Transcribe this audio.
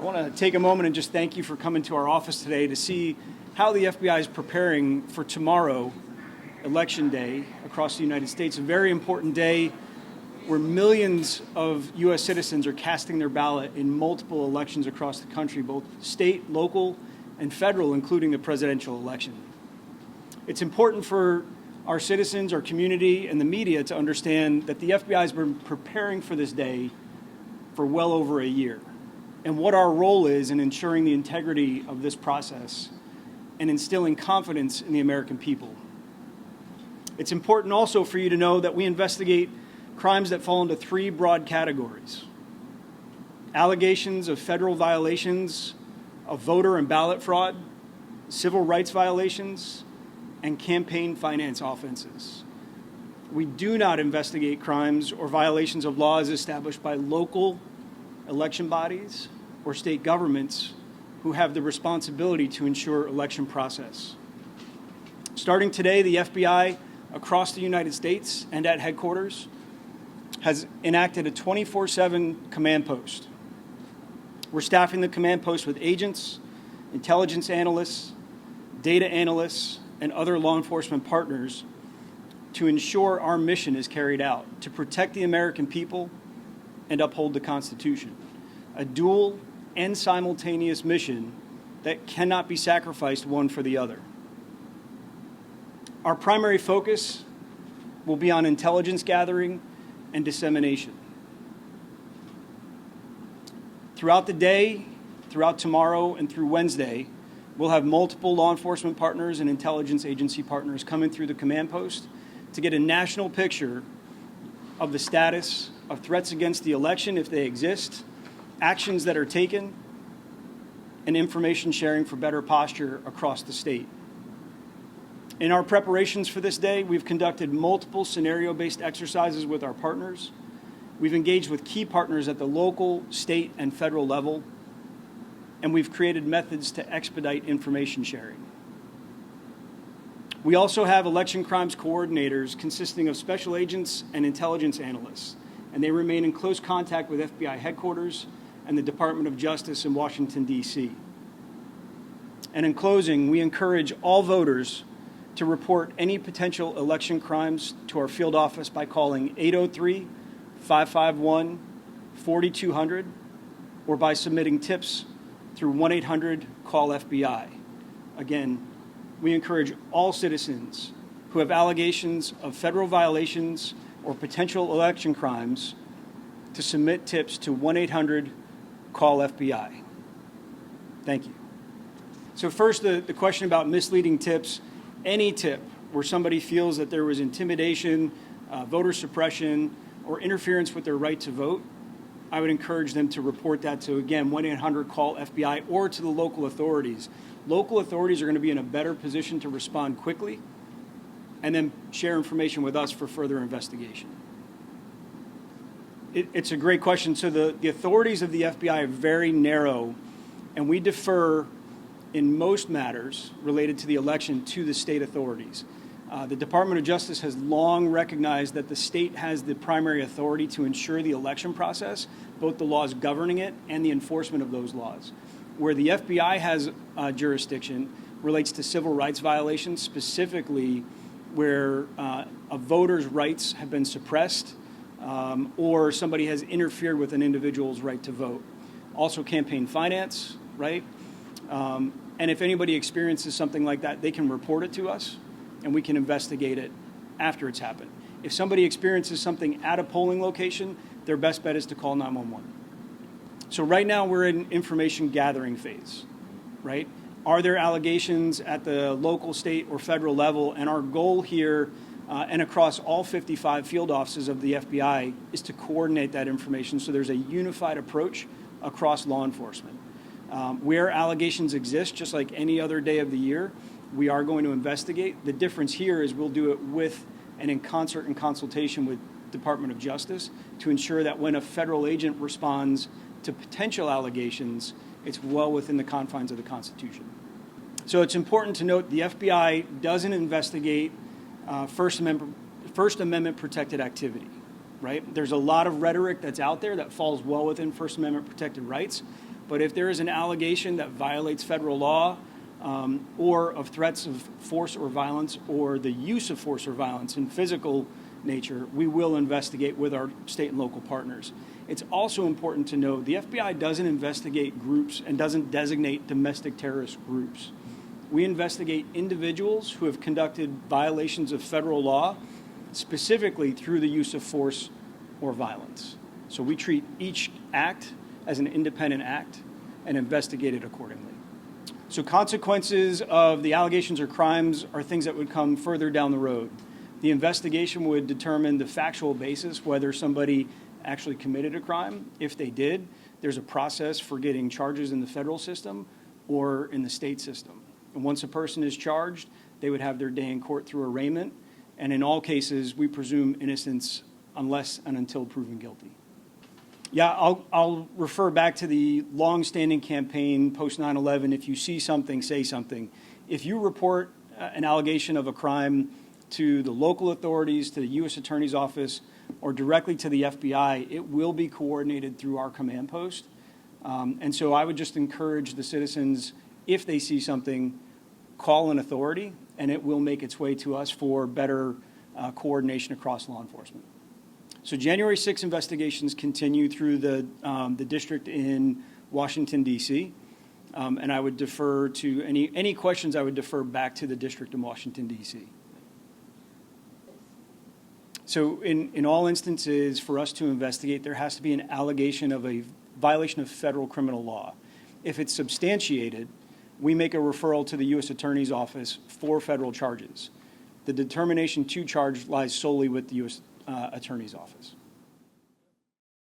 want to take a moment and just thank you for coming to our office today to see how the FBI is preparing for tomorrow, Election Day, across the United States. A very important day where millions of U.S. citizens are casting their ballot in multiple elections across the country, both state, local, and federal, including the presidential election. It's important for our citizens, our community, and the media to understand that the FBI has been preparing for this day for well over a year, and what our role is in ensuring the integrity of this process and instilling confidence in the American people. It's important also for you to know that we investigate crimes that fall into three broad categories: allegations of federal violations of voter and ballot fraud, civil rights violations, and campaign finance offenses. We do not investigate crimes or violations of laws established by local election bodies or state governments who have the responsibility to ensure election process. Starting today, the FBI across the United States and at headquarters has enacted a 24/7 command post. We're staffing the command post with agents, intelligence analysts, data analysts, and other law enforcement partners to ensure our mission is carried out, to protect the American people and uphold the Constitution. A dual and simultaneous mission that cannot be sacrificed one for the other. Our primary focus will be on intelligence gathering and dissemination. Throughout the day, throughout tomorrow, and through Wednesday, we'll have multiple law enforcement partners and intelligence agency partners coming through the command post to get a national picture of the status of threats against the election, if they exist, actions that are taken, and information sharing for better posture across the state. In our preparations for this day, we've conducted multiple scenario-based exercises with our partners. We've engaged with key partners at the local, state, and federal level, and we've created methods to expedite information sharing. We also have election crimes coordinators consisting of special agents and intelligence analysts, and they remain in close contact with FBI headquarters and the Department of Justice in Washington, D.C. And in closing, we encourage all voters to report any potential election crimes to our field office by calling 803-551-4200 or by submitting tips through 1-800-CALL-FBI. Again, we encourage all citizens who have allegations of federal violations or potential election crimes to submit tips to 1-800-CALL-FBI. Thank you. So first, the question about misleading tips. Any tip where somebody feels that there was intimidation, voter suppression, or interference with their right to vote, I would encourage them to report that to, again, 1-800-CALL-FBI or to the local authorities. Local authorities are going to be in a better position to respond quickly and then share information with us for further investigation. It's a great question. So the authorities of the FBI are very narrow, and we defer in most matters related to the election to the state authorities. The Department of Justice has long recognized that the state has the primary authority to ensure the election process, both the laws governing it and the enforcement of those laws. Where the FBI has jurisdiction relates to civil rights violations, specifically where a voter's rights have been suppressed or somebody has interfered with an individual's right to vote. Also campaign finance, right? And if anybody experiences something like that, they can report it to us, and we can investigate it after it's happened. If somebody experiences something at a polling location, their best bet is to call 911. So right now we're in information gathering phase, right? Are there allegations at the local, state, or federal level? And our goal here and across all 55 field offices of the FBI is to coordinate that information so there's a unified approach across law enforcement. Where allegations exist, just like any other day of the year, we are going to investigate. The difference here is we'll do it with and in concert and consultation with Department of Justice to ensure that when a federal agent responds to potential allegations, it's well within the confines of the Constitution. So it's important to note the FBI doesn't investigate First Amendment protected activity, right? There's a lot of rhetoric that's out there that falls well within First Amendment protected rights. But if there is an allegation that violates federal law, or of threats of force or violence, or the use of force or violence in physical nature, we will investigate with our state and local partners. It's also important to know the FBI doesn't investigate groups and doesn't designate domestic terrorist groups. We investigate individuals who have conducted violations of federal law, specifically through the use of force or violence. So we treat each act as an independent act and investigate it accordingly. So consequences of the allegations or crimes are things that would come further down the road. The investigation would determine the factual basis, whether somebody actually committed a crime. If they did, there's a process for getting charges in the federal system or in the state system. And once a person is charged, they would have their day in court through arraignment. And in all cases, we presume innocence unless and until proven guilty. Yeah, I'll refer back to the long-standing campaign post 9/11. If you see something, say something. If you report an allegation of a crime to the local authorities, to the U.S. Attorney's Office, or directly to the FBI, it will be coordinated through our command post. And so I would just encourage the citizens, if they see something, call an authority, and it will make its way to us for better coordination across law enforcement. So January 6 investigations continue through the district in Washington, D.C., and I would defer to any questions. I would defer back to the district in Washington, D.C. So in all instances, for us to investigate, there has to be an allegation of a violation of federal criminal law. If it's substantiated, we make a referral to the U.S. Attorney's Office for federal charges. The determination to charge lies solely with the U.S. Attorney's Office.